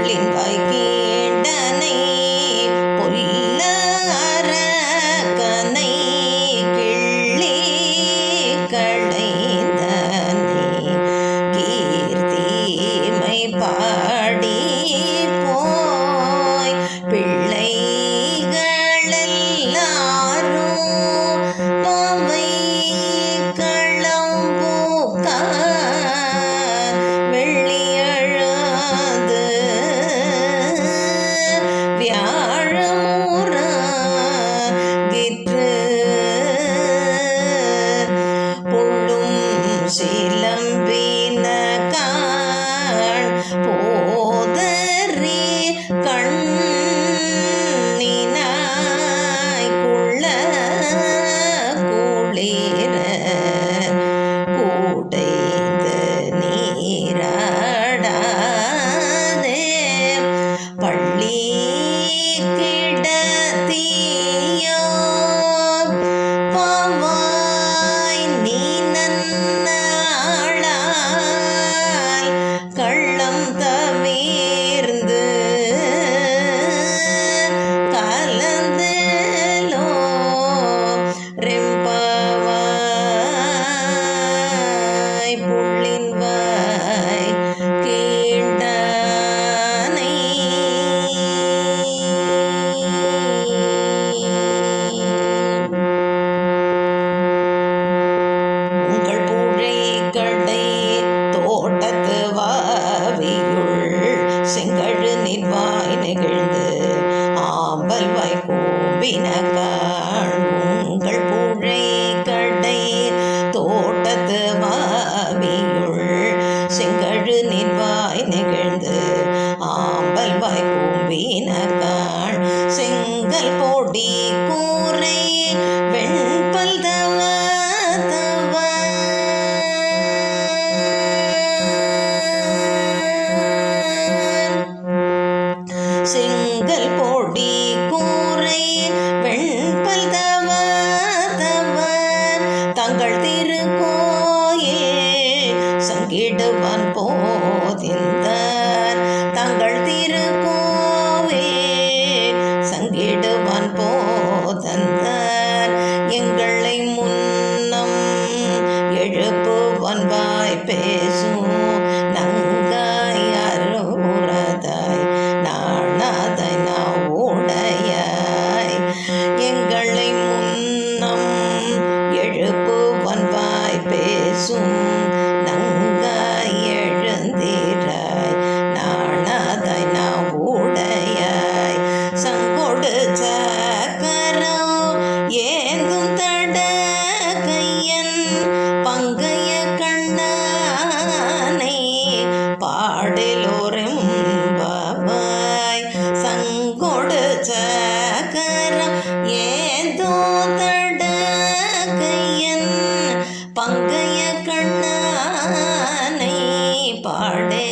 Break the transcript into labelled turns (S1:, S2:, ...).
S1: புள்ளின் வைகீண்டனை புல்ல அரக்கனை கிள்ளி களைந்தனை கீர்த்திமை பாடி போய் பிள்ளைகளெல்லாரும் பாவை களம்பூக்கார் வெள்ளியழாது வியாழமுறாகிற்று புள்ளும் சிலம்பின காண் போதறி கண்ணினாய் குள்ள குளிர கூடைந்து நீராடாதே பள்ளி கிடத்தியோ பாவாய் நீ நன்னாளால் கள்ளம் தவிர்ந்து கலந்தலோ ரெம்பவாய் புள்ளின் வாய் கீண்டானை உங்கள் பூழை கடை தோட்டத்து வாவியுள் செங்கழு நிர்வாய் நெகிழ்ந்து ஆம்பல் வாய் கூம்பின காண் உங்கள் பூழை கடை தோட்டத்து வாவியுள் செங்கழு நிர்வாய் நெகிழ்ந்து ஆம்பல் வாய் கூம்பின காண் செங்கல் பொடி கூரை வெண்பல் தவ செங்கல் பொடி கூரை வெண்பல் தவ தங்கள் திருக்கோயில் சங்கிடுவான் போதிந்தார் தங்கள் திருக்கோவில் சங்கிடுவான் போதந்தார் எங்களை முன்னம் எழுப்புவான் வாய் பேசும் நங்காய் அருறதாய் நாணாதாய் நாவுடையாய் எங்களை முன்னம் எழுப்புவான் வாய் பேசும் நங்காய் எழுந்திராய் நாணாதாய் நாவுடையாய் சங்கொடு சக்கரம் ஏந்தும் தட கையன் பங்கைய கண்ணானை பாடிலோரெம்பாவாய் சங்கொடு சக்கரம் ஏந்தோ தட கையன் பங்கைய கண்ணானை பாடே